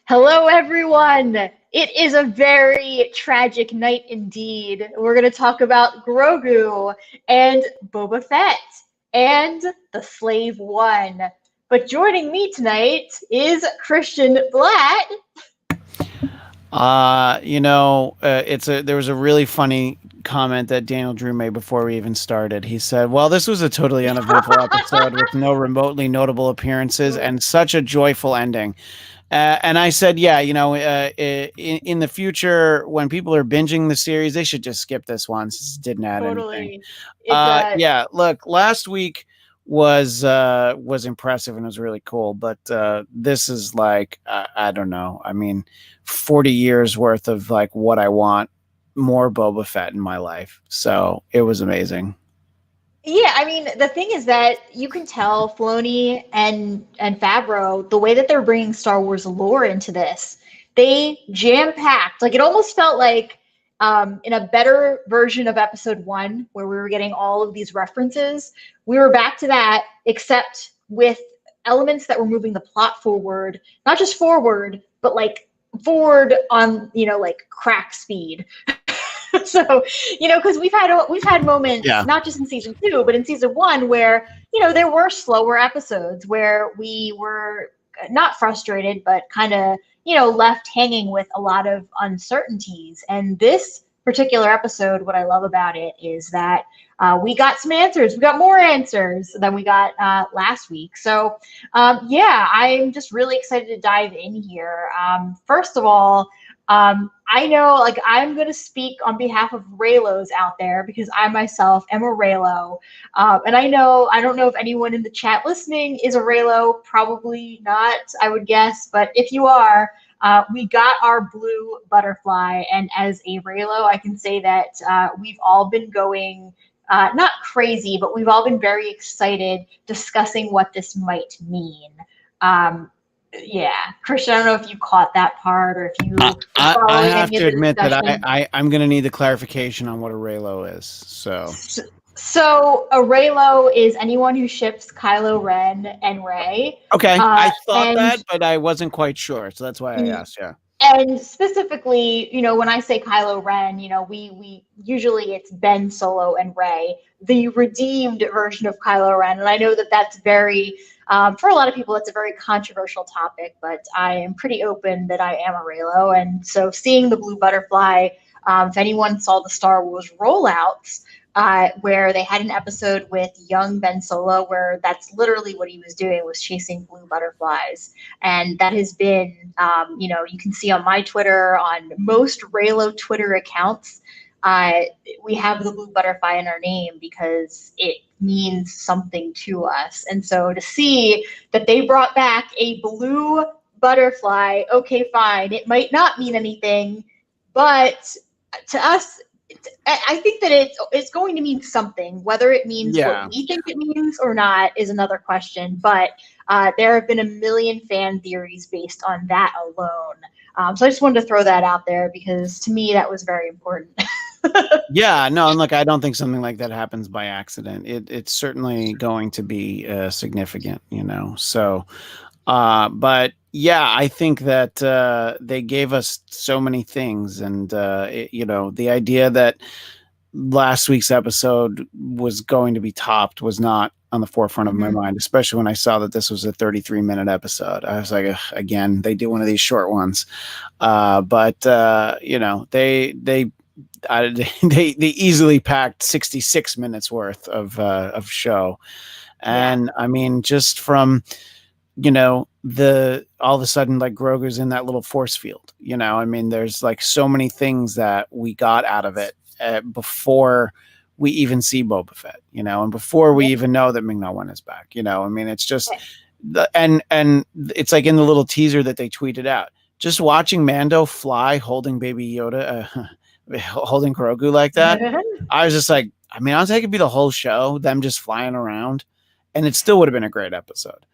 Hello, everyone. It is a very tragic night indeed. We're going to talk about Grogu and Boba Fett and the Slave One. But joining me tonight is Christian Blatt. There was a really funny comment that Daniel Drew made before we even started. He said, "Well, this was a totally uneventful episode with no remotely notable appearances and such a joyful ending." And I said, "Yeah, in the future when people are binging the series, they should just skip this one since it didn't add anything." Totally. It's Look, last week was impressive and was really cool, but this is like I don't know. I mean, 40 years worth of like what I want more Boba Fett in my life. So it was amazing. Yeah, I mean, the thing is that you can tell Filoni and Favreau, the way that they're bringing Star Wars lore into this, they jam-packed. Like, it almost felt like in a better version of Episode 1, where we were getting all of these references, we were back to that, except with elements that were moving the plot forward, not just forward, but like forward on, like crack speed. So, because we've had moments Yeah. not just in season 2, but in season 1 where there were slower episodes where we were not frustrated, but kind of left hanging with a lot of uncertainties. And this particular episode, what I love about it is that we got some answers. We got more answers than we got last week. So, yeah, I'm just really excited to dive in here. First of all, I know, like, I'm going to speak on behalf of Raylos out there because I myself am a Raylo. And I don't know if anyone in the chat listening is a Raylo. Probably not, I would guess. But if you are, we got our blue butterfly. And as a Raylo, I can say that we've all been going not crazy, but we've all been very excited discussing what this might mean. Yeah, Christian, I don't know if you caught that part or if you I have to admit that I'm going to need the clarification on what a Raylo is. So a Raylo is anyone who ships Kylo Ren and Rey. Okay, I thought that, but I wasn't quite sure, so that's why I asked. Yeah. And specifically, when I say Kylo Ren, we usually it's Ben Solo and Rey, the redeemed version of Kylo Ren. And I know that that's very, for a lot of people, that's a very controversial topic, but I am pretty open that I am a Raylo. And so seeing the blue butterfly, if anyone saw the Star Wars rollouts, where they had an episode with young Ben Solo where that's literally what he was doing, was chasing blue butterflies. And that has been, you can see on my Twitter, on most Raylo Twitter accounts, we have the blue butterfly in our name because it means something to us. And so to see that they brought back a blue butterfly, okay, fine, it might not mean anything, but to us, I think that it's going to mean something. Whether it means what we think it means or not is another question. But there have been a million fan theories based on that alone. So I just wanted to throw that out there because to me that was very important. Yeah, no, and look, I don't think something like that happens by accident. It's certainly going to be significant, So, but yeah, I think that they gave us so many things, and the idea that last week's episode was going to be topped was not on the forefront of my mind, especially when I saw that this was a 33-minute episode. I was like, again, they do one of these short ones, but they easily packed 66 minutes worth of show, and I mean, just from all of a sudden, like, Grogu's in that little force field. I mean, there's like so many things that we got out of it before we even see Boba Fett, and before we even know that Ming-Na Wen is back. I mean, it's just and it's like in the little teaser that they tweeted out, just watching Mando fly holding Baby Yoda, holding Grogu like that. I was just like, I mean, honestly, it could be the whole show, them just flying around, and it still would have been a great episode.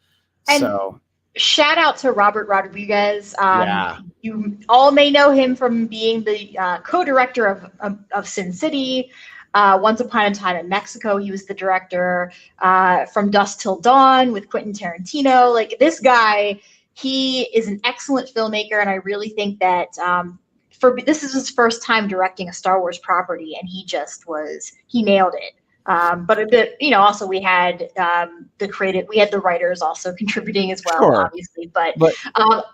And so shout out to Robert Rodriguez. Yeah. You all may know him from being the co-director of Sin City. Once Upon a Time in Mexico, he was the director. From Dusk Till Dawn with Quentin Tarantino. Like, this guy he is an excellent filmmaker, and I really think that this is his first time directing a Star Wars property, and he nailed it. But a bit, also we had we had the writers also contributing as well, Sure. obviously. But But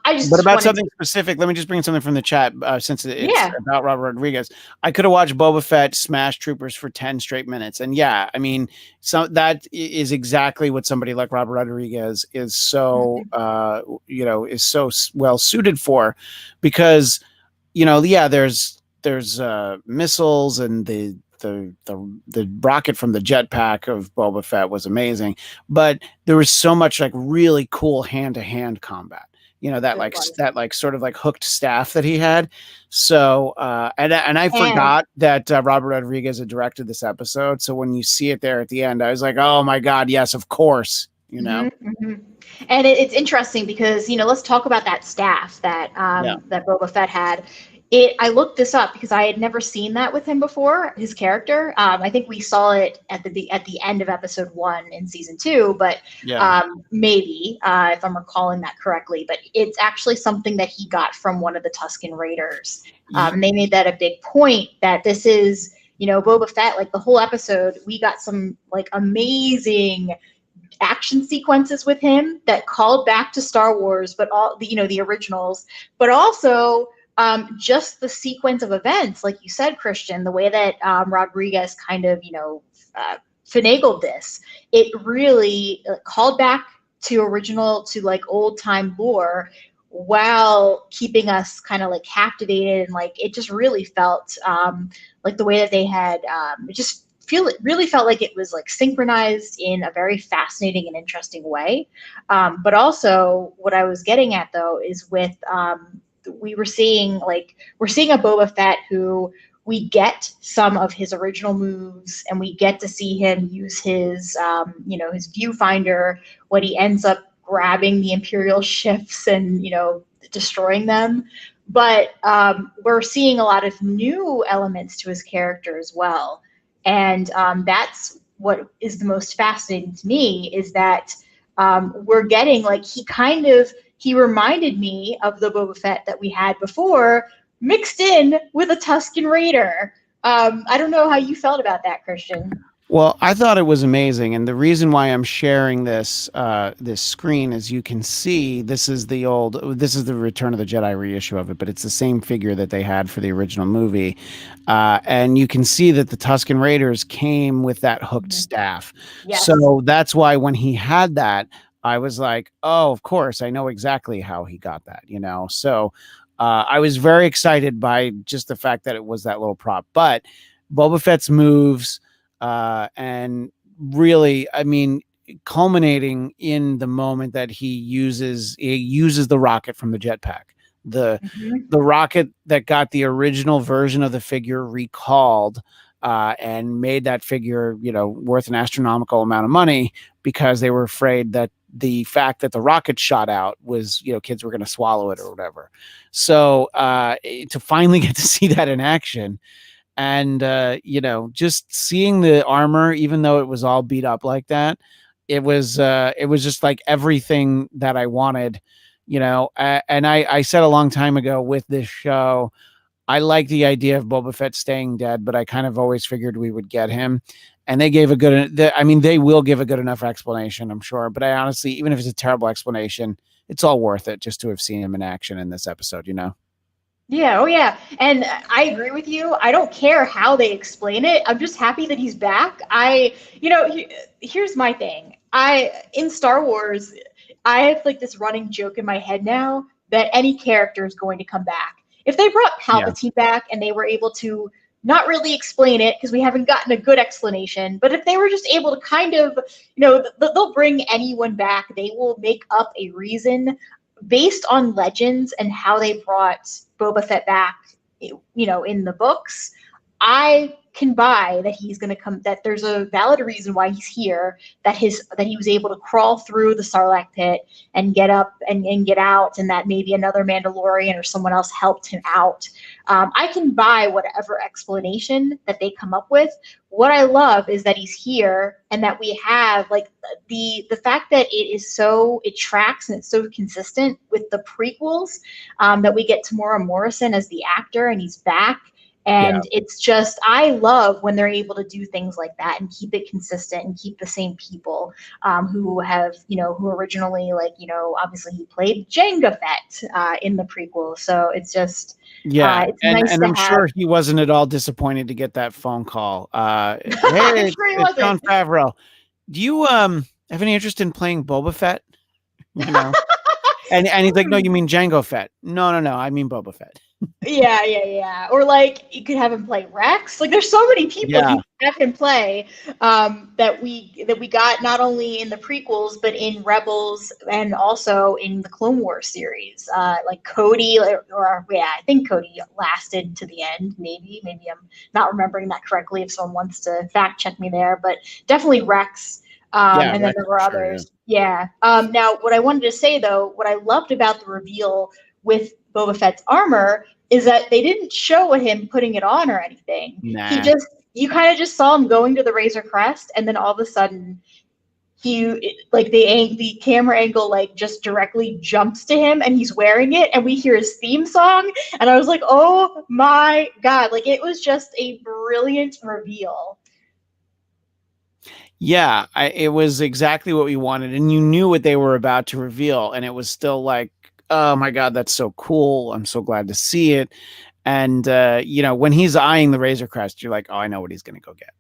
I just But about wanted something specific, let me just bring something from the chat since it's yeah. about Robert Rodriguez. I could have watched Boba Fett smash troopers for 10 straight minutes. And yeah, I mean, so that is exactly what somebody like Robert Rodriguez is so, is so well suited for, because, there's missiles, and the rocket from the jetpack of Boba Fett was amazing, but there was so much like really cool hand-to-hand combat. That sort of like hooked staff that he had. So and I forgot that Robert Rodriguez had directed this episode. So when you see it there at the end, I was like, oh my God, yes, of course. And it's interesting because let's talk about that staff that that Boba Fett had. I looked this up because I had never seen that with him before, his character. I think we saw it at the end of episode 1 in season 2, but maybe if I'm recalling that correctly. But it's actually something that he got from one of the Tusken Raiders. And they made that a big point that this is, Boba Fett, like the whole episode, we got some like amazing action sequences with him that called back to Star Wars, but all the originals, but also just the sequence of events, like you said, Christian, the way that Rodriguez kind of, finagled this, it really called back to like old time lore while keeping us kind of like captivated, and like it just really felt like the way that they had it really felt like it was like synchronized in a very fascinating and interesting way. But also what I was getting at though is with we're seeing a Boba Fett who we get some of his original moves, and we get to see him use his his viewfinder when he ends up grabbing the Imperial ships and destroying them. But we're seeing a lot of new elements to his character as well. And that's what is the most fascinating to me, is that we're getting he reminded me of the Boba Fett that we had before, mixed in with a Tusken Raider. I don't know how you felt about that, Christian. Well, I thought it was amazing, and the reason why I'm sharing this screen, as you can see, this is the Return of the Jedi reissue of it, but it's the same figure that they had for the original movie, and you can see that the Tusken Raiders came with that hooked staff. Yes. So that's why when he had that, I was like, oh, of course, I know exactly how he got that. So I was very excited by just the fact that it was that little prop, but Boba Fett's moves. And really, I mean, culminating in the moment that he uses the rocket from the jetpack, the rocket that got the original version of the figure recalled, and made that figure, worth an astronomical amount of money, because they were afraid that the fact that the rocket shot out was, kids were going to swallow it or whatever. So to finally get to see that in action. And, just seeing the armor, even though it was all beat up like that, it was just like everything that I wanted, and I said a long time ago with this show, I like the idea of Boba Fett staying dead, but I kind of always figured we would get him. And they gave they will give a good enough explanation, I'm sure. But I honestly, even if it's a terrible explanation, it's all worth it just to have seen him in action in this episode, Yeah, oh yeah. And I agree with you. I don't care how they explain it. I'm just happy that he's back. Here's my thing. In Star Wars, I have like this running joke in my head now that any character is going to come back. If they brought Palpatine back and they were able to not really explain it, because we haven't gotten a good explanation, but if they were just able to kind of, they'll bring anyone back. They will make up a reason based on legends and how they brought Boba Fett back, in the books. I can buy that he's going to come, that there's a valid reason why he's here, that he was able to crawl through the Sarlacc pit and get up and get out, and that maybe another Mandalorian or someone else helped him out. I can buy whatever explanation that they come up with. What I love is that he's here, and that we have like the fact that it tracks and it's so consistent with the prequels, that we get Tamora Morrison as the actor and he's back. And it's just, I love when they're able to do things like that and keep it consistent and keep the same people who have, who originally, like, obviously he played Jango Fett in the prequel. So it's just, it's nice and to I'm have. sure he wasn't at all disappointed to get that phone call. Hey, it's Jon Favreau. Do you have any interest in playing Boba Fett? And he's like, no, you mean Jango Fett? No, I mean Boba Fett. Yeah. Or like you could have him play Rex. Like there's so many people you can have him play that we got not only in the prequels but in Rebels and also in the Clone Wars series. Like Cody, I think Cody lasted to the end. Maybe I'm not remembering that correctly. If someone wants to fact check me there, but definitely Rex. And then there were others. Yeah. Now, what I wanted to say though, what I loved about the reveal with Boba Fett's armor is that they didn't show him putting it on or anything. Nah. You kind of just saw him going to the Razor Crest, and then all of a sudden the camera angle like just directly jumps to him and he's wearing it, and we hear his theme song, and I was like, oh my God, like it was just a brilliant reveal. Yeah, it was exactly what we wanted, and you knew what they were about to reveal, and it was still like, oh my God, that's so cool. I'm so glad to see it. And, when he's eyeing the Razor Crest, you're like, oh, I know what he's going to go get.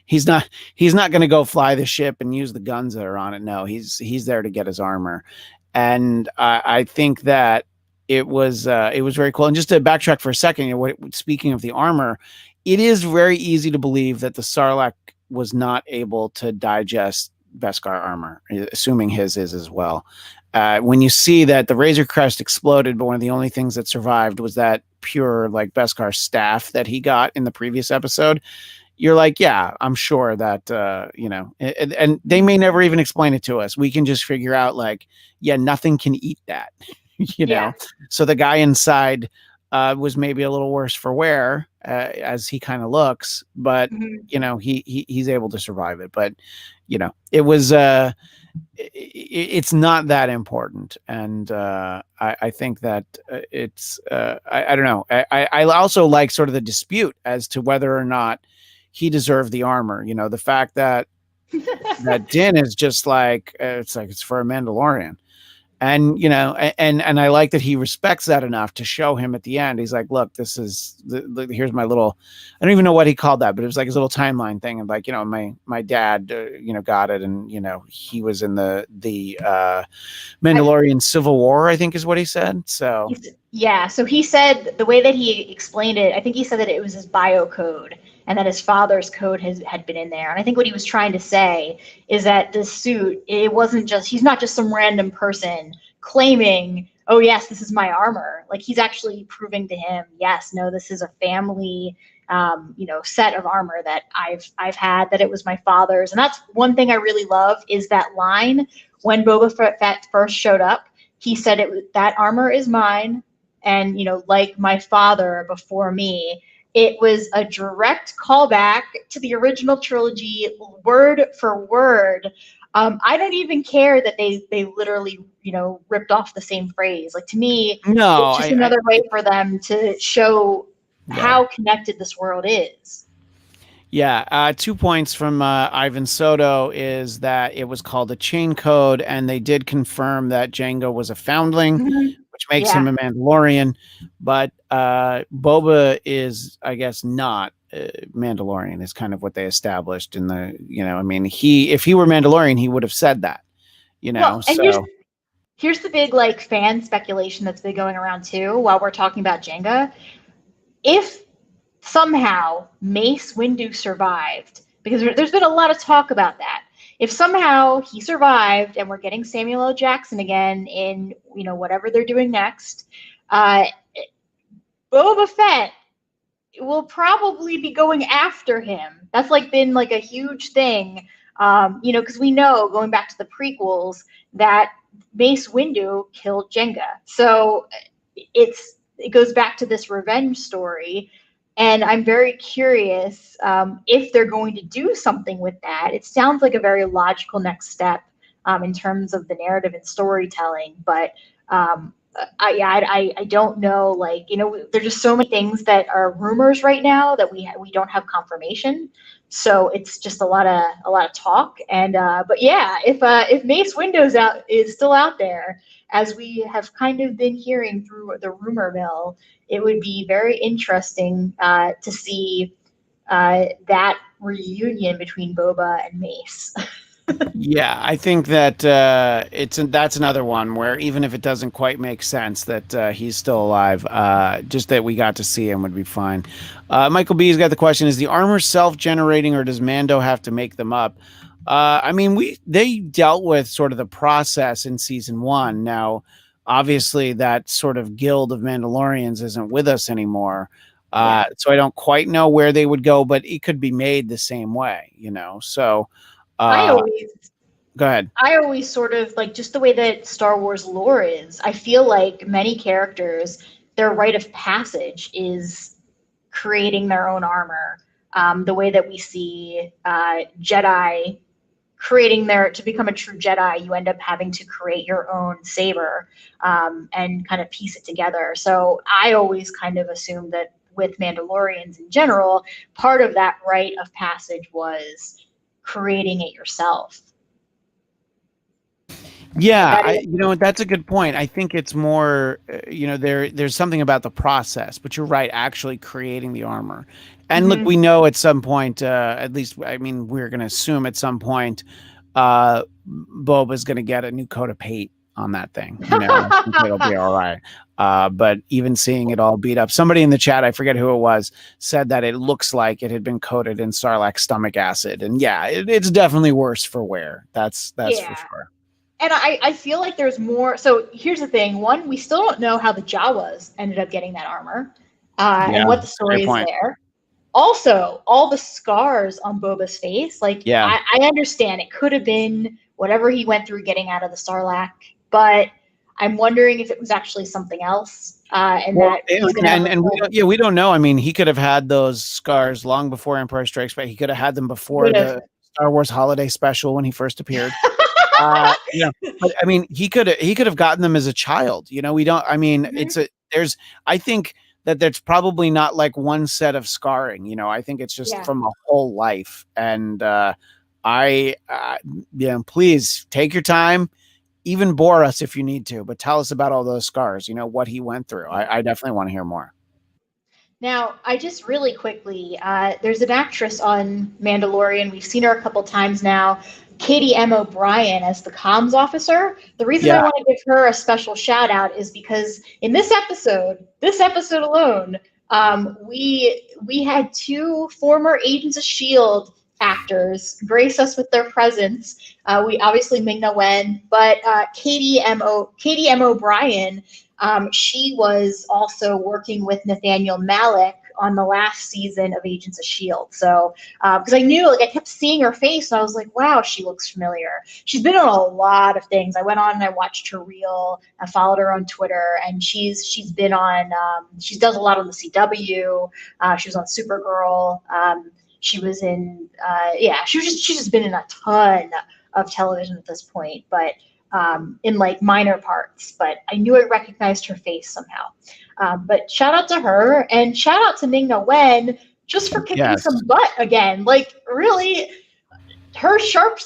He's not going to go fly the ship and use the guns that are on it. No, he's there to get his armor. And I think that it was very cool. And just to backtrack for a second, speaking of the armor, it is very easy to believe that the Sarlacc was not able to digest Beskar armor, assuming his is as well. When you see that the Razor Crest exploded, but one of the only things that survived was that pure like Beskar staff that he got in the previous episode, you're like, yeah, I'm sure that, and they may never even explain it to us. We can just figure out like, yeah, nothing can eat that, know? So the guy inside was maybe a little worse for wear as he kind of looks, but he's able to survive it. But, it was, it's not that important. And I think that it's, I don't know. I also like sort of the dispute as to whether or not he deserved the armor. The fact that Din is just like, it's for a Mandalorian. And, and I like that he respects that enough to show him at the end. He's like, look, this is here's my little, I don't even know what he called that, but it was like his little timeline thing. And like, my dad, got it. And, he was in the Mandalorian Civil War, I think is what he said. So, yeah. So he said the way that he explained it, I think he said that it was his bio code and that his father's code had been in there. And I think what he was trying to say is that this suit, it wasn't just, he's not just some random person claiming, oh yes, this is my armor. Like he's actually proving to him, yes, no, this is a family, set of armor that I've had, that it was my father's. And that's one thing I really love is that line when Boba Fett first showed up, he said that armor is mine. And, like my father before me. It was a direct callback to the original trilogy, word for word. I don't even care that they literally, ripped off the same phrase. Like to me, it's just another way for them to show how connected this world is. Yeah, 2 points from Ivan Soto is that it was called a chain code, and they did confirm that Jango was a foundling, which makes him a Mandalorian. But Boba is, I guess, not Mandalorian. Is kind of what they established in the, if he were Mandalorian, he would have said that, Well, and here's the big like fan speculation that's been going around too while we're talking about Jango. If somehow Mace Windu survived, because there's been a lot of talk about that. If somehow he survived and we're getting Samuel L. Jackson again in, whatever they're doing next, Boba Fett will probably be going after him. That's like been like a huge thing, because we know going back to the prequels that Mace Windu killed Jenga. So it goes back to this revenge story, and I'm very curious if they're going to do something with that. It sounds like a very logical next step in terms of the narrative and storytelling, but I don't know. Like, there's just so many things that are rumors right now that we don't have confirmation. So it's just a lot of talk. And but yeah, if Mace Windows out is still out there, as we have kind of been hearing through the rumor mill, it would be very interesting to see that reunion between Boba and Mace. Yeah, I think that that's another one where even if it doesn't quite make sense that he's still alive, just that we got to see him would be fine. Michael B's got the question: is the armor self-generating, or does Mando have to make them up? I mean, they dealt with sort of the process in season 1. Now, obviously, that sort of guild of Mandalorians isn't with us anymore. So I don't quite know where they would go, but it could be made the same way, So. I Uh, always Go ahead. I always sort of like just the way that Star Wars lore is. I feel like many characters, their rite of passage is creating their own armor. The way that we see Jedi creating to become a true Jedi, you end up having to create your own saber and kind of piece it together. So I always kind of assumed that with Mandalorians in general, part of that rite of passage was creating it yourself. Yeah, that's a good point. I think it's more, there's something about the process, but you're right, actually creating the armor. And look, we know at some point, at least, I mean, we're going to assume at some point, Boba's going to get a new coat of paint on that thing. It'll be all right. But even seeing it all beat up, somebody in the chat, I forget who it was, said that it looks like it had been coated in Sarlacc stomach acid. And yeah, it's definitely worse for wear. That's for sure. And I feel like there's more. So here's the thing. One, we still don't know how the Jawas ended up getting that armor and what the story is there. Also, all the scars on Boba's face, like, I understand it could have been whatever he went through getting out of the Sarlacc, but I'm wondering if it was actually something else. We don't know. I mean, he could have had those scars long before Empire Strikes Back. He could have had them before the Star Wars Holiday Special when he first appeared. But I mean, he could have gotten them as a child. We don't. I mean, I think that there's probably not like one set of scarring. I think it's just from a whole life. And please take your time, even bore us if you need to, but tell us about all those scars. What he went through. I definitely want to hear more. Now, I just really quickly, there's an actress on Mandalorian. We've seen her a couple times now. Katie M. O'Brien as the comms officer. The reason I want to give her a special shout out is because in this episode alone, we had 2 former Agents of S.H.I.E.L.D. actors grace us with their presence. We obviously Ming-Na Wen, but Katie M. O'Brien, she was also working with Nathaniel Malick on the last season of Agents of S.H.I.E.L.D. So, because I knew, I kept seeing her face, and I was like, wow, she looks familiar. She's been on a lot of things. I went on and I watched her reel. I followed her on Twitter, and she's been on, she does a lot on the CW. She was on Supergirl. She was in, she's just been in a ton of television at this point, but in like minor parts, but I knew I recognized her face somehow. But shout out to her, and shout out to Ming-Na Wen just for kicking some butt again. Like, really, her sharp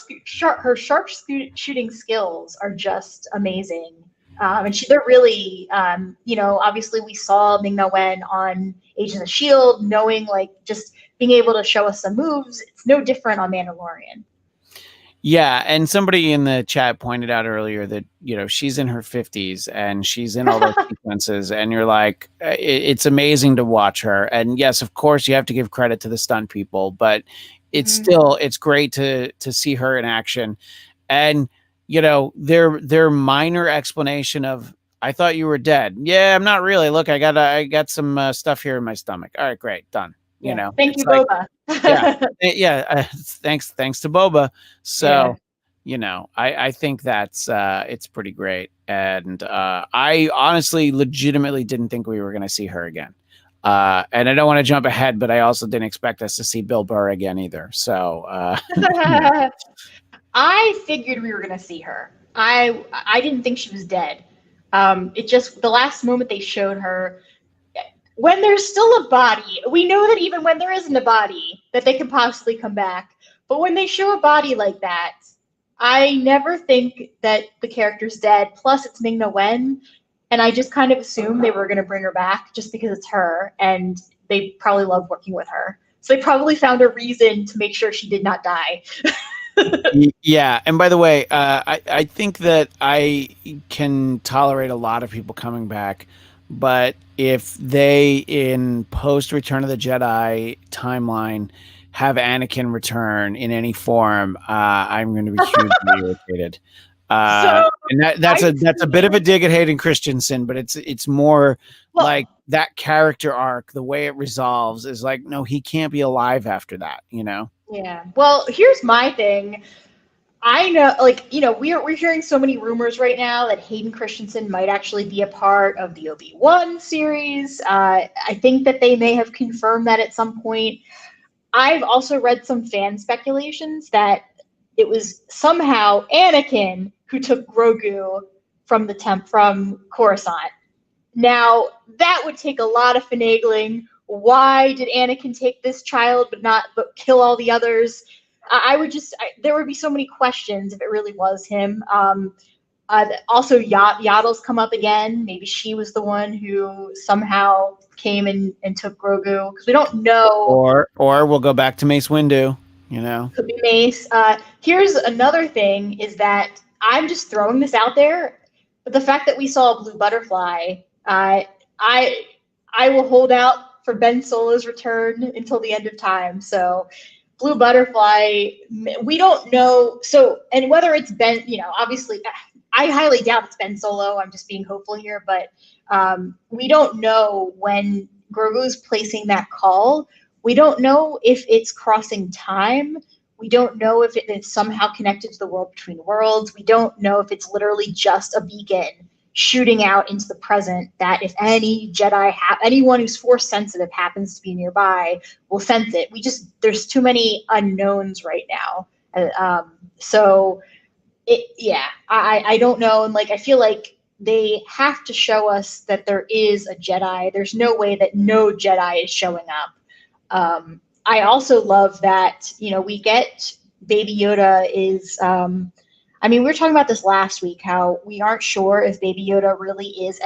shooting skills are just amazing. And they're really, obviously we saw Ming-Na Wen on Agents of S.H.I.E.L.D., knowing, like, just being able to show us some moves. It's no different on Mandalorian. Yeah, and somebody in the chat pointed out earlier that, she's in her 50s and she's in all those sequences, and you're like, it's amazing to watch her. And yes, of course, you have to give credit to the stunt people, but it's great to see her in action. And, their minor explanation of I thought you were dead. Yeah, I'm not really. Look, I got some stuff here in my stomach. All right, great, done. You Yeah. know, Thank it's you, like, Boba. yeah, yeah. Thanks to Boba. Yeah. So, you know, I think that's it's pretty great, and I honestly, legitimately didn't think we were going to see her again. And I don't want to jump ahead, but I also didn't expect us to see Bill Burr again either. So, I figured we were gonna see her. I didn't think she was dead. It just the last moment they showed her, when there's still a body, we know that even when there isn't a body, that they can possibly come back. But when they show a body like that, I never think that the character's dead. Plus, it's Ming Na Wen, and I just kind of assumed they were going to bring her back just because it's her, and they probably love working with her. So they probably found a reason to make sure she did not die. yeah. And by the way, I think that I can tolerate a lot of people coming back, but if they in post Return of the Jedi timeline have Anakin return in any form, I'm going to be hugely irritated. So And that's a bit of a dig at Hayden Christensen, but it's more well, like that character arc, the way it resolves is like, no, he can't be alive after that, you know? yeah. Well, here's my thing. I know, like, we're hearing so many rumors right now that Hayden Christensen might actually be a part of the Obi-Wan series. I think that they may have confirmed that at some point. I've also read some fan speculations that it was somehow Anakin who took Grogu from Coruscant. Now, that would take a lot of finagling. Why did Anakin take this child but kill all the others? There would be so many questions if it really was him. Also, Yaddle's come up again. Maybe she was the one who somehow came and took Grogu, because we don't know. Or we'll go back to Mace Windu, you know. Could be Mace. Here's another thing: is that I'm just throwing this out there, but the fact that we saw a blue butterfly, I I will hold out for Ben Solo's return until the end of time. So blue butterfly, we don't know. So, and whether it's Ben, obviously I highly doubt it's Ben Solo. I'm just being hopeful here, but we don't know when Grogu's placing that call. We don't know if it's crossing time. We don't know if it's somehow connected to the world between worlds. We don't know if it's literally just a beacon shooting out into the present, that if any Jedi, anyone who's force sensitive happens to be nearby, will sense it. There's too many unknowns right now. I don't know. And I feel like they have to show us that there is a Jedi. There's no way that no Jedi is showing up. I also love that, we get Baby Yoda is, we were talking about this last week, how we aren't sure if Baby Yoda really is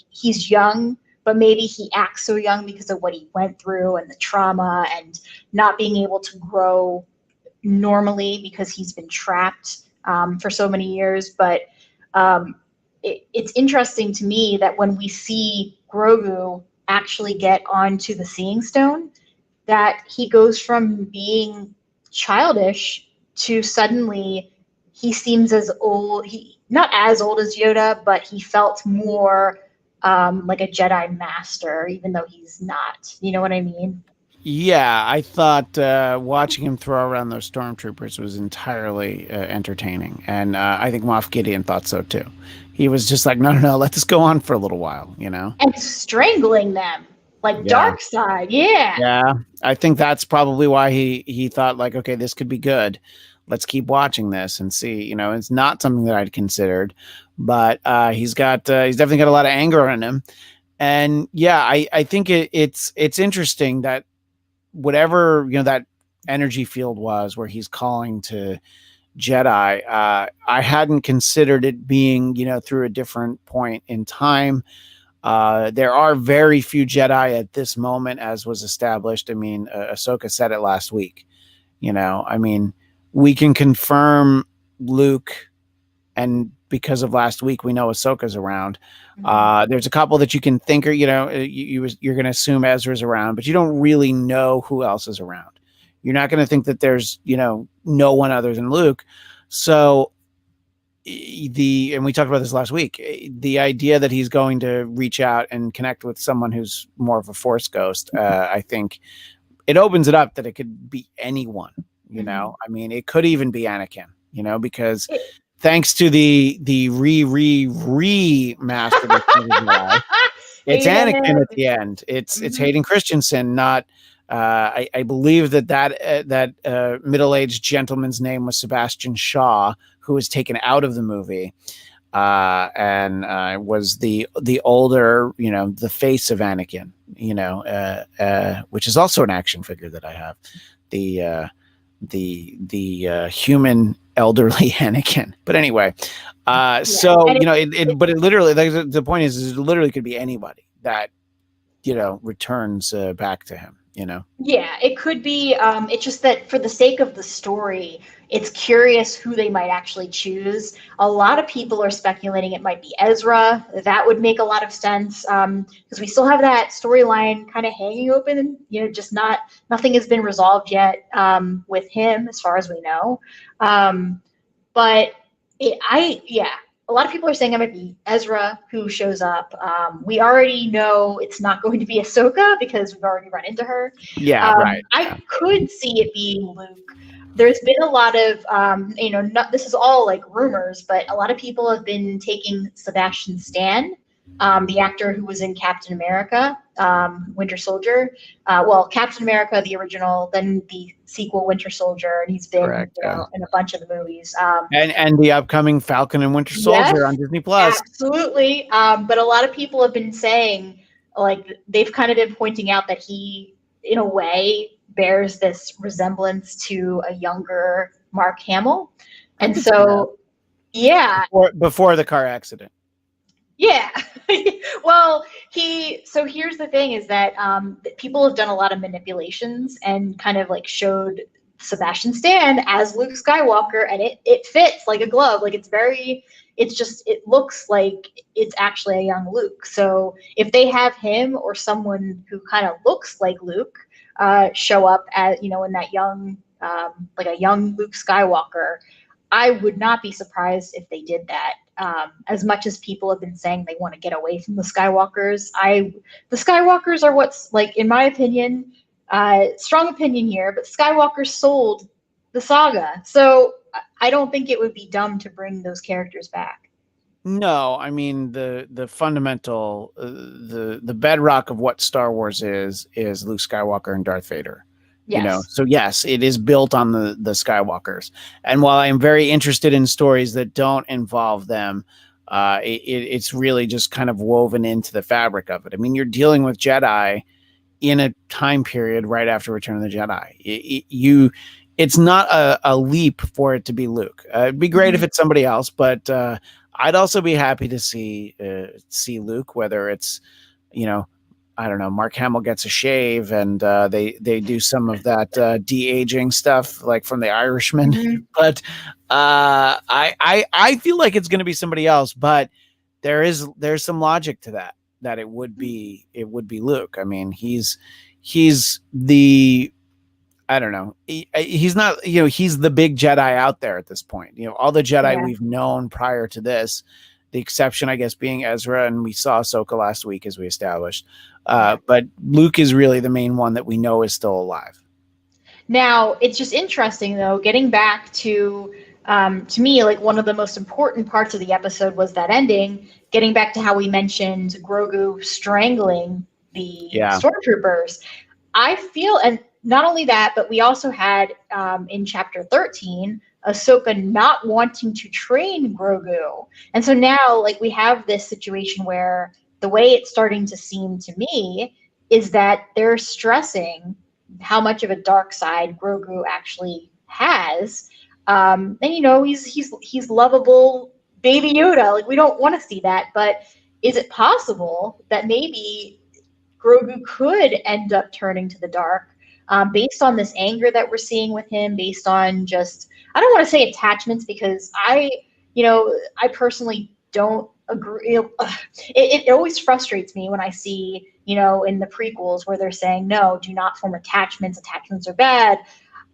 he's young, but maybe he acts so young because of what he went through and the trauma and not being able to grow normally because he's been trapped for so many years. But it's interesting to me that when we see Grogu actually get onto the Seeing Stone, that he goes from being childish to suddenly he seems as old. Not as old as Yoda, but he felt more like a Jedi master, even though he's not. You know what I mean? Yeah, I thought watching him throw around those stormtroopers was entirely entertaining, and I think Moff Gideon thought so too. He was just like, no, let this go on for a little while, and strangling them like Dark Side. Yeah, I think that's probably why he thought like, okay, this could be good. Let's keep watching this and see. It's not something that I'd considered, but he's definitely got a lot of anger in him, and yeah, I think it's interesting that whatever that energy field was where he's calling to Jedi, I hadn't considered it being through a different point in time. There are very few Jedi at this moment, as was established. Ahsoka said it last week. We can confirm Luke, and because of last week, we know Ahsoka's around. There's a couple that you can think are, you're going to assume Ezra's around, but you don't really know who else is around. You're not going to think that there's, no one other than Luke. So and we talked about this last week, the idea that he's going to reach out and connect with someone who's more of a Force ghost, I think it opens it up that it could be anyone, you know. I mean, it could even be Anakin, you know, because thanks to the remastered it's Anakin at the end. It's Hayden Christensen, not I believe that middle-aged gentleman's name was Sebastian Shaw, who was taken out of the movie, and was the older, you know, the face of Anakin, you know, which is also an action figure that I have, the human elderly Anakin. But anyway, so you know, but it literally, like, the point is, it literally could be anybody that, you know, returns back to him. You know? Yeah, it could be. It's just that for the sake of the story, it's curious who they might actually choose. A lot of people are speculating it might be Ezra. That would make a lot of sense, because we still have that storyline kind of hanging open. You know, just nothing has been resolved yet with him, as far as we know. But a lot of people are saying it might be Ezra who shows up. We already know it's not going to be Ahsoka because we've already run into her. Yeah, right. I could see it being Luke. There's been a lot of, this is all like rumors, but a lot of people have been taking Sebastian Stan, the actor who was in Captain America, Winter Soldier. Captain America, the original, then the sequel, Winter Soldier, and he's been in a bunch of the movies. And the upcoming Falcon and Winter Soldier on Disney Plus. Absolutely. But a lot of people have been saying, like, they've kind of been pointing out that he, in a way, bears this resemblance to a younger Mark Hamill. And so, Before the car accident. Yeah. Well, so here's the thing is that people have done a lot of manipulations and kind of like showed Sebastian Stan as Luke Skywalker, and it fits like a glove. Like it looks like it's actually a young Luke. So if they have him or someone who kind of looks like Luke show up as, you know, in that young, like a young Luke Skywalker, I would not be surprised if they did that. As much as people have been saying they want to get away from the Skywalkers, the Skywalkers are what's, like, in my opinion, strong opinion here, but Skywalkers sold the saga. So I don't think it would be dumb to bring those characters back. No, I mean the fundamental, the bedrock of what Star Wars is Luke Skywalker and Darth Vader. Yes. You know, so yes, it is built on the Skywalkers. And while I am very interested in stories that don't involve them, it's really just kind of woven into the fabric of it. I mean, you're dealing with Jedi in a time period right after Return of the Jedi. It's not a leap for it to be Luke. It'd be great if it's somebody else, but I'd also be happy to see Luke, whether it's, you know, I don't know, Mark Hamill gets a shave and they do some of that de-aging stuff like from The Irishman. But I feel like it's going to be somebody else, but there's some logic to that it would be Luke. I mean, he's the, I don't know, he's not, you know, he's the big Jedi out there at this point. You know, all the Jedi we've known prior to this, the exception, I guess, being Ezra, and we saw Ahsoka last week, as we established. But Luke is really the main one that we know is still alive. Now, it's just interesting, though, getting back to me, like, one of the most important parts of the episode was that ending, getting back to how we mentioned Grogu strangling the stormtroopers. I feel, and not only that, but we also had in chapter 13, Ahsoka not wanting to train Grogu. And so now, like, we have this situation where the way it's starting to seem to me is that they're stressing how much of a dark side Grogu actually has. And, you know, he's lovable baby Yoda. Like, we don't want to see that, but is it possible that maybe Grogu could end up turning to the dark based on this anger that we're seeing with him, based on just, I don't want to say attachments, because I personally don't agree. It always frustrates me when I see, you know, in the prequels where they're saying, no, do not form attachments. Attachments are bad.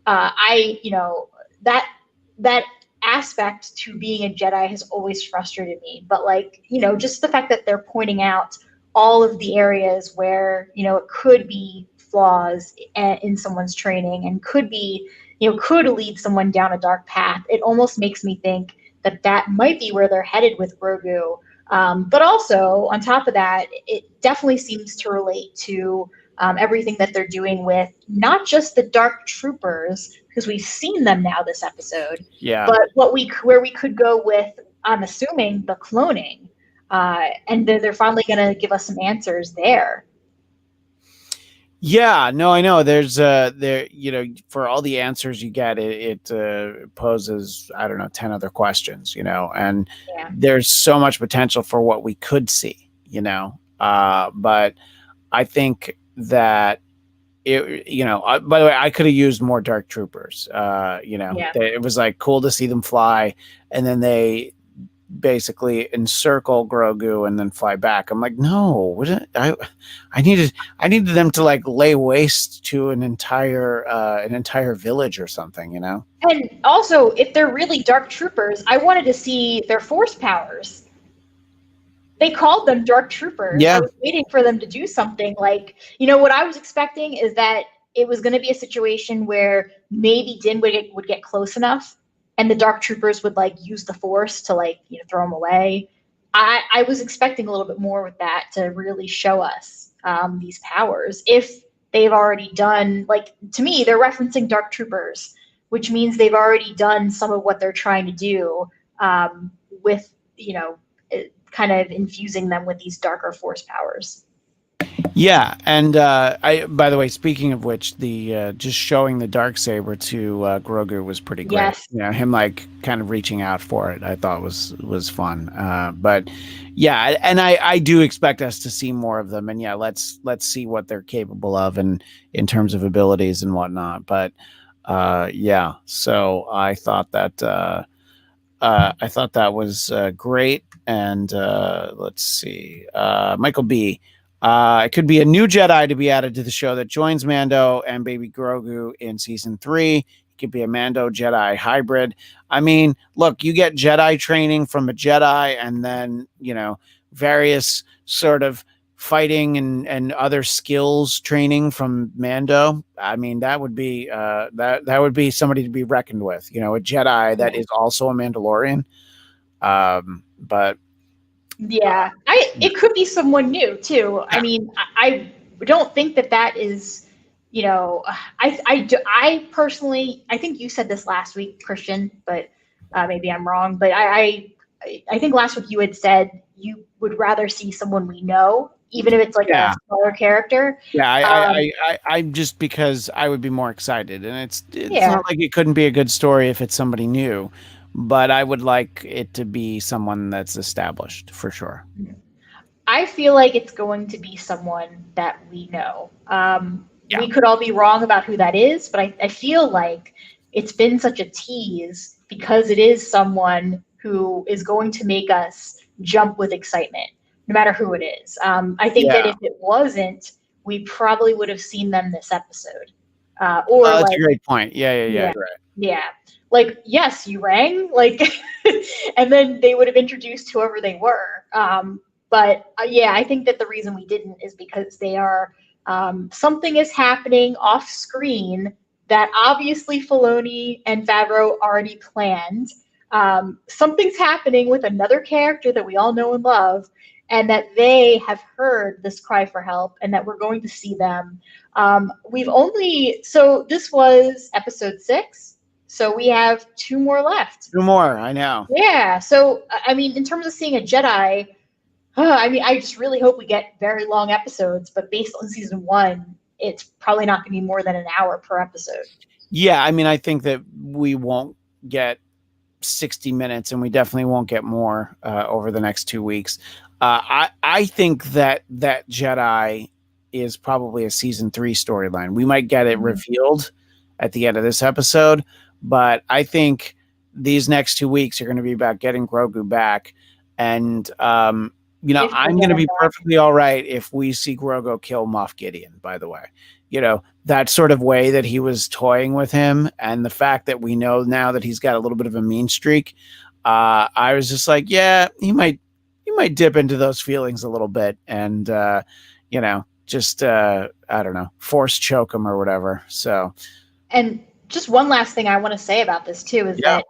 That aspect to being a Jedi has always frustrated me. But like, you know, just the fact that they're pointing out all of the areas where, you know, it could be flaws in someone's training and could be, you know, could lead someone down a dark path. It almost makes me think that that might be where they're headed with Grogu. But also, on top of that, it definitely seems to relate to everything that they're doing with not just the Dark Troopers, because we've seen them now this episode, Yeah. but where we could go with, I'm assuming, the cloning, and they're finally going to give us some answers there. Yeah, no, I know. There's there, you know, for all the answers you get, it poses, I don't know, 10 other questions, you know, and Yeah. there's so much potential for what we could see, you know. But I think that it, you know, by the way, I could have used more Dark Troopers. You know, Yeah. it was like cool to see them fly, and then they basically encircle Grogu and then fly back. I'm like, no, I needed them to like lay waste to an entire village or something, you know? And also, if they're really Dark Troopers, I wanted to see their force powers. They called them Dark Troopers. Yeah. I was waiting for them to do something like, you know, what I was expecting is that it was going to be a situation where maybe Din would get close enough and the Dark Troopers would like use the Force to like, you know, throw him away. I was expecting a little bit more with that to really show us these powers. If they've already done, like, to me, they're referencing Dark Troopers, which means they've already done some of what they're trying to do with, you know, kind of infusing them with these darker force powers. Yeah, and by the way, speaking of which, the just showing the Darksaber to Grogu was pretty great. Yes. You know, him like kind of reaching out for it, I thought was fun. But yeah, and I do expect us to see more of them. And yeah, let's see what they're capable of and in terms of abilities and whatnot. But yeah, so I thought that was great. And let's see, Michael B. It could be a new Jedi to be added to the show that joins Mando and Baby Grogu in season 3. It could be a Mando Jedi hybrid. I mean, look, you get Jedi training from a Jedi, and then, you know, various sort of fighting and other skills training from Mando. I mean, that would be that would be somebody to be reckoned with. You know, a Jedi that is also a Mandalorian. But yeah, it could be someone new too. I mean, I don't think that is, you know, I personally, I think you said this last week, Christian, but maybe I'm wrong. But I think last week you had said you would rather see someone we know, even if it's like a smaller character. Yeah, I'm just because I would be more excited, and it's not like it couldn't be a good story if it's somebody new. But I would like it to be someone that's established for sure. I feel like it's going to be someone that we know. We could all be wrong about who that is, but I feel like it's been such a tease because it is someone who is going to make us jump with excitement, no matter who it is. I think that if it wasn't, we probably would have seen them this episode. Or that's like, a great point. Yeah, you're right. Yeah. Like, yes, you rang, like, and then they would have introduced whoever they were. But yeah, I think that the reason we didn't is because they are, something is happening off screen that obviously Filoni and Favreau already planned. Something's happening with another character that we all know and love, and that they have heard this cry for help, and that we're going to see them. So this was episode 6. So we have 2 more left. 2 more, I know. Yeah. So, I mean, in terms of seeing a Jedi, I mean, I just really hope we get very long episodes, but based on season 1, it's probably not going to be more than an hour per episode. Yeah, I mean, I think that we won't get 60 minutes, and we definitely won't get more over the next 2 weeks. I think that Jedi is probably a season 3 storyline. We might get it revealed at the end of this episode, but I think these next 2 weeks are going to be about getting Grogu back. And, you know, I'm going to be perfectly all right if we see Grogu kill Moff Gideon, by the way. You know, that sort of way that he was toying with him, and the fact that we know now that he's got a little bit of a mean streak, I was just like, yeah, he might dip into those feelings a little bit, and just I don't know, force choke him or whatever. So, and just one last thing I want to say about this too is yeah.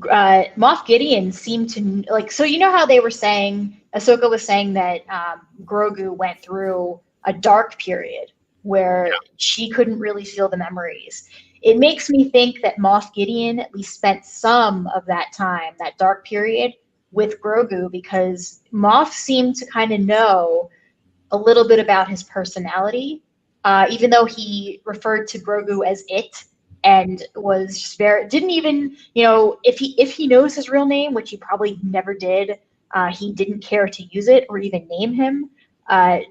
that Moff Gideon seemed to like. So you know how they were saying, Ahsoka was saying that Grogu went through a dark period where she couldn't really feel the memories. It makes me think that Moff Gideon at least spent some of that time, that dark period, with Grogu, because Moff seemed to kind of know a little bit about his personality, even though he referred to Grogu as it, and was just didn't even, if he knows his real name, which he probably never did, he didn't care to use it or even name him.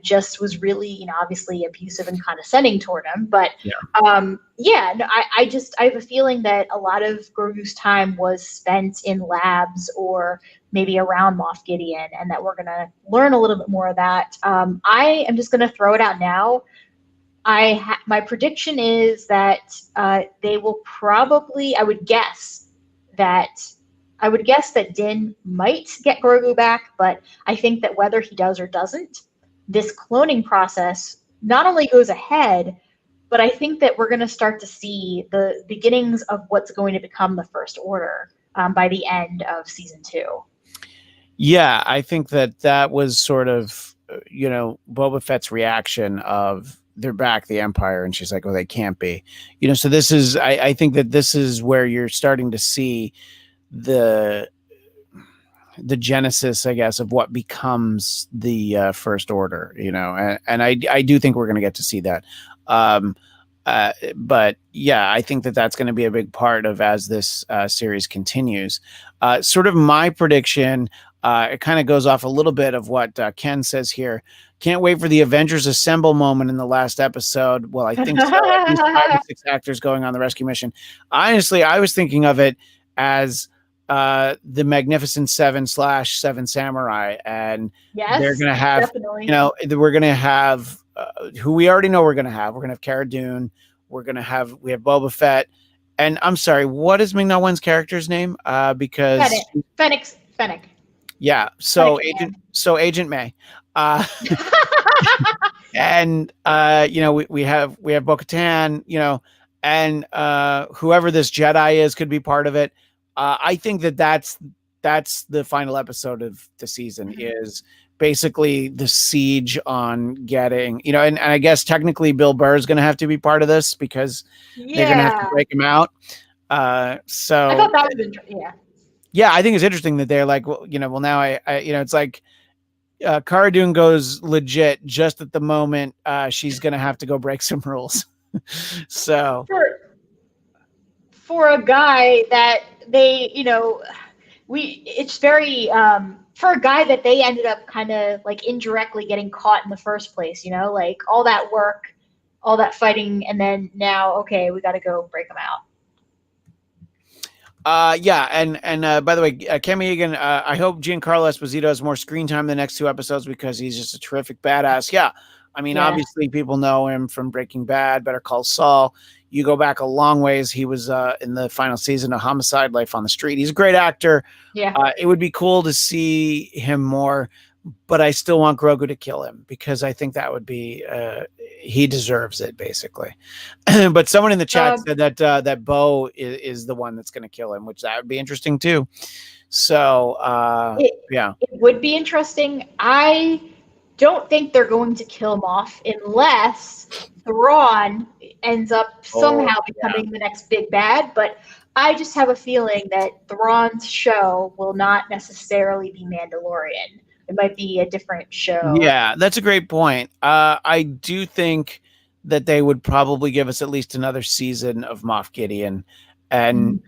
Just was really, obviously abusive and condescending toward him. But I have a feeling that a lot of Grogu's time was spent in labs or maybe around Moff Gideon, and that we're going to learn a little bit more of that. I am just going to throw it out now. My prediction is that they will probably, I would guess that Din might get Grogu back, but I think that whether he does or doesn't, this cloning process not only goes ahead, but I think that we're going to start to see the beginnings of what's going to become the First Order by the end of season 2. Yeah, I think that was sort of, Boba Fett's reaction of they're back, the Empire, and she's like, oh, they can't be. So this is, I think that this is where you're starting to see the genesis, I guess, of what becomes the First Order, and I do think we're going to get to see that. But yeah, I think that's going to be a big part of as this series continues. Sort of my prediction, it kind of goes off a little bit of what Ken says here. Can't wait for the Avengers Assemble moment in the last episode. Well, I think so. At least 5 or 6 actors going on the rescue mission. Honestly, I was thinking of it as the Magnificent Seven/Seven Samurai, and they're going to have, definitely. We're going to have who we already know we're going to have. We're going to have Cara Dune. We have Boba Fett, and I'm sorry, what is Ming-Na Wen's character's name? Because Fennec. Yeah, so Agent May, and we have Bo-Katan, and whoever this Jedi is could be part of it. I think that's the final episode of the season, is basically the siege on getting, and I guess technically Bill Burr is going to have to be part of this because they're going to have to break him out. So I thought that was interesting. Yeah, I think it's interesting that they're like, now I it's like Cara Dune goes legit just at the moment she's going to have to go break some rules. So for a guy that they, it's very, for a guy that they ended up kind of like indirectly getting caught in the first place, like all that work, all that fighting, and then now, okay, we got to go break them out. Yeah, and by the way, Kemi Egan, I hope Giancarlo Esposito has more screen time in the next 2 episodes because he's just a terrific badass. Yeah, I mean, obviously people know him from Breaking Bad, Better Call Saul. You go back a long ways. He was in the final season of Homicide: Life on the Street. He's a great actor. Yeah, it would be cool to see him more, but I still want Grogu to kill him because I think that would be he deserves it, basically. But someone in the chat said that Bo is the one that's going to kill him, which that would be interesting too. So it would be interesting. I don't think they're going to kill him off unless Thrawn ends up somehow becoming the next big bad. But I just have a feeling that Thrawn's show will not necessarily be Mandalorian. It might be a different show. Yeah, that's a great point. I do think that they would probably give us at least another season of Moff Gideon. And,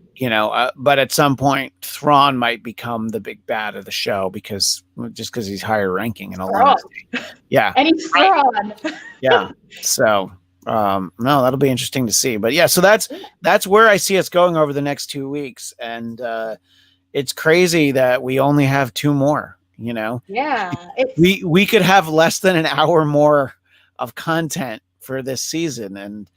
but at some point, Thrawn might become the big bad of the show because he's higher ranking in all honesty. Yeah. And he's Thrawn. Yeah. So, no, that'll be interesting to see. But yeah, so that's where I see us going over the next 2 weeks. And it's crazy that we only have 2 more. Yeah, we could have less than an hour more of content for this season, and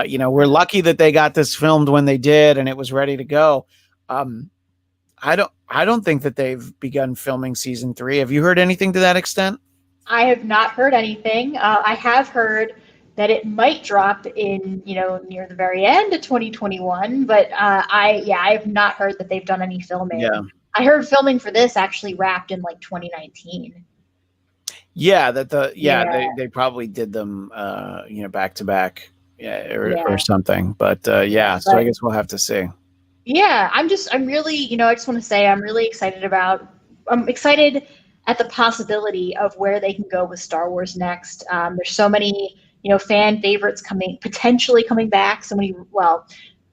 We're lucky that they got this filmed when they did and it was ready to go. I don't think that they've begun filming season 3. Have you heard anything to that extent? I have not heard anything. I have heard that it might drop in, near the very end of 2021, but I have not heard that they've done any filming. Yeah. I heard filming for this actually wrapped in like 2019. Yeah, they probably did them back to back, or something. But so I guess we'll have to see. Yeah, I'm really, I just want to say I'm really excited I'm excited at the possibility of where they can go with Star Wars next. There's so many, fan favorites potentially coming back. So many,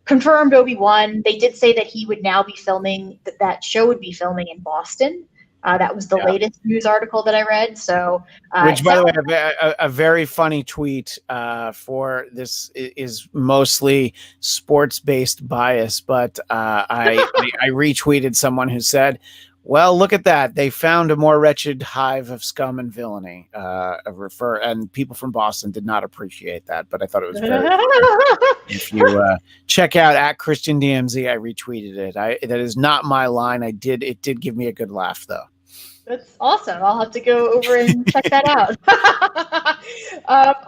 confirmed Obi-Wan. They did say that he would now be filming, that show would be filming in Boston. That was the latest news article that I read. So, which, by the way, a very funny tweet for this is mostly sports-based bias, but I retweeted someone who said, "Well, look at that! They found a more wretched hive of scum and villainy." And people from Boston did not appreciate that, but I thought it was very funny. If you check out at Christian DMZ, I retweeted it. That is not my line. It did give me a good laugh, though. That's awesome. I'll have to go over and check that out.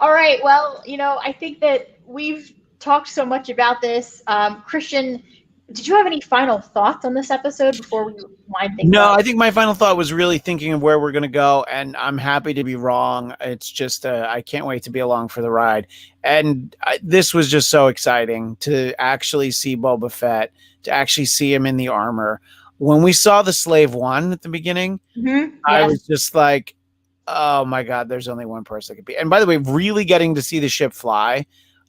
All right. Well, I think that we've talked so much about this. Christian, did you have any final thoughts on this episode before we wind things up? No, I think my final thought was really thinking of where we're going to go, and I'm happy to be wrong. It's just I can't wait to be along for the ride. And this was just so exciting to actually see Boba Fett, to actually see him in the armor. When we saw the Slave One at the beginning, I was just like, oh my God, there's only one person that could be. And by the way, really getting to see the ship fly,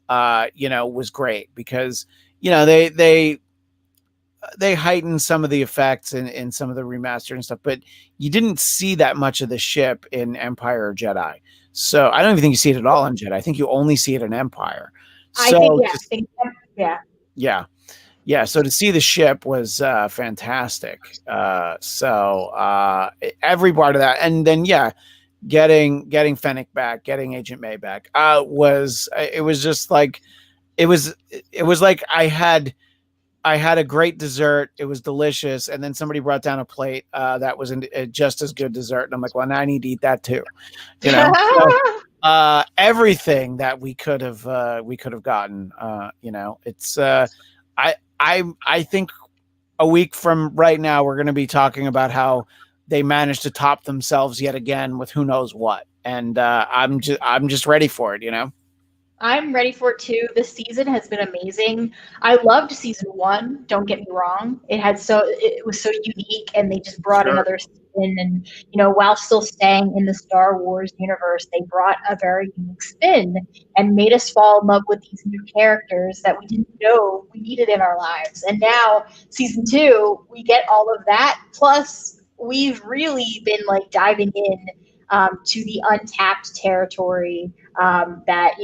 was great because, they heightened some of the effects in some of the remastered and stuff, but you didn't see that much of the ship in Empire or Jedi. So I don't even think you see it at all in Jedi. I think you only see it in Empire. Yeah, so to see the ship was fantastic. So every part of that, and then getting Fennec back, getting Agent May back, was just like it was like I had a great dessert. It was delicious, and then somebody brought down a plate that was just as good dessert, and I'm like, well, now I need to eat that too. So, everything that we could have gotten. It's. I think a week from right now, we're going to be talking about how they managed to top themselves yet again with who knows what. And I'm just ready for it, I'm ready for it too. This season has been amazing. I loved season 1. Don't get me wrong. It was so unique, and they just brought another spin. And while still staying in the Star Wars universe, they brought a very unique spin and made us fall in love with these new characters that we didn't know we needed in our lives. And now, season 2, we get all of that. Plus, we've really been like diving in to the untapped territory that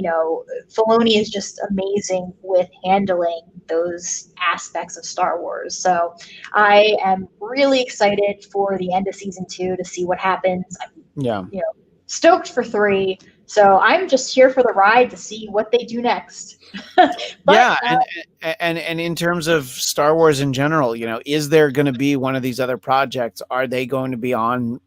Filoni is just amazing with handling those aspects of Star Wars. So I am really excited for the end of season 2 to see what happens. I'm stoked for 3. So I'm just here for the ride to see what they do next. And in terms of Star Wars in general, is there going to be one of these other projects? Are they going to be on?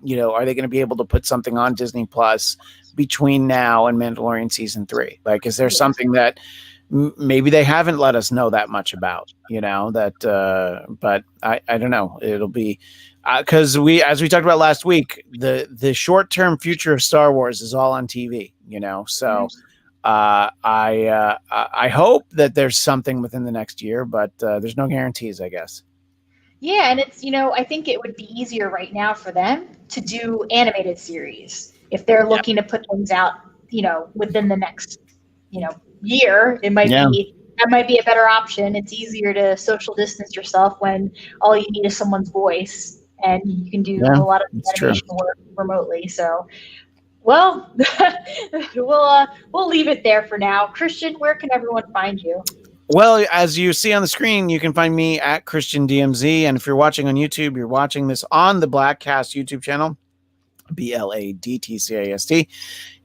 Are they going to be able to put something on Disney Plus between now and Mandalorian season 3? Like, is there something that maybe they haven't let us know that much about, but I don't know. It'll be, cause as we talked about last week, the short-term future of Star Wars is all on TV, so, I hope that there's something within the next year, but, there's no guarantees, I guess. Yeah, and it's, I think it would be easier right now for them to do animated series. If they're looking to put things out, within the next, year, that might be a better option. It's easier to social distance yourself when all you need is someone's voice, and you can do a lot of animation work remotely. So, well, we'll leave it there for now. Christian, where can everyone find you? Well, as you see on the screen, you can find me at Christian DMZ. And if you're watching on YouTube, you're watching this on the Blackcast YouTube channel, BLADTCAST.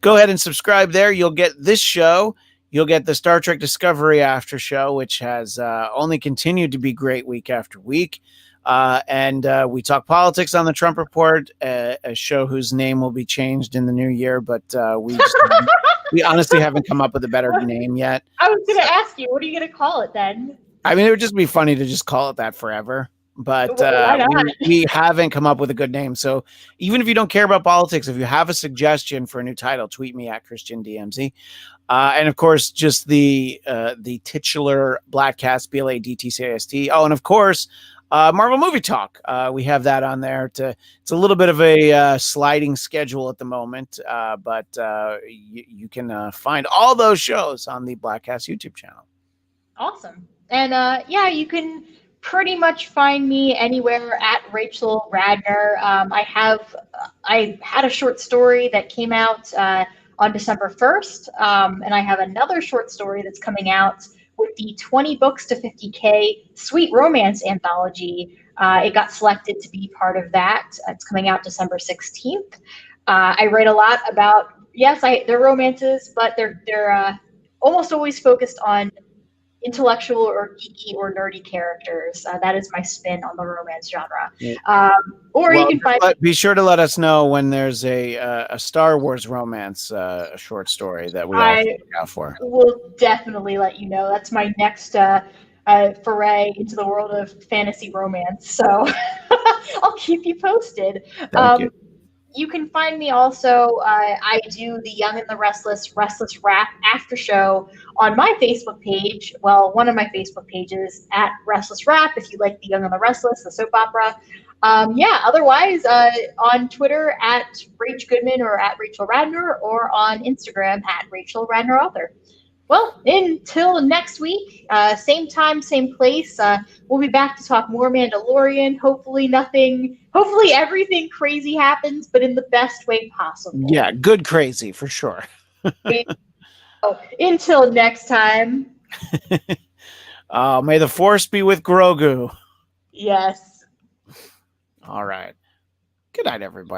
Go ahead and subscribe there. You'll get this show. You'll get the Star Trek Discovery after show, which has only continued to be great week after week. And we talk politics on the Trump Report, a show whose name will be changed in the new year, but we honestly haven't come up with a better name yet. I was going to ask you, what are you going to call it then? I mean, it would just be funny to just call it that forever. But we haven't come up with a good name. So even if you don't care about politics, if you have a suggestion for a new title, tweet me at ChristianDMZ. And of course, just the titular Bladtcast, BLADTCAST. Oh, and of course, Marvel Movie Talk. We have that on there. It's a little bit of a sliding schedule at the moment, but you can find all those shows on the Bladtcast YouTube channel. Awesome. And you can pretty much find me anywhere at Rachel Radner. I had a short story that came out on December 1st, and I have another short story that's coming out with the 20 Books to 50K Sweet Romance Anthology. It got selected to be part of that. It's coming out December 16th. I write a lot about, they're romances, but they're almost always focused on intellectual or geeky or nerdy characters. That is my spin on the romance genre. You can find. Be sure to let us know when there's a Star Wars romance short story that we all look out for. We'll definitely let you know. That's my next foray into the world of fantasy romance. So I'll keep you posted. Thank you. You can find me also. I do the Young and the Restless Wrap after show on my Facebook page. Well, one of my Facebook pages at Restless Wrap. If you like the Young and the Restless, the soap opera. Otherwise, on Twitter at Rach Goodman or at Rachel Radner, or on Instagram at Rachel Radner Author. Well, until next week, same time, same place. We'll be back to talk more Mandalorian. Hopefully everything crazy happens, but in the best way possible. Yeah, good crazy for sure. Until next time. May the Force be with Grogu. Yes. All right. Good night, everybody.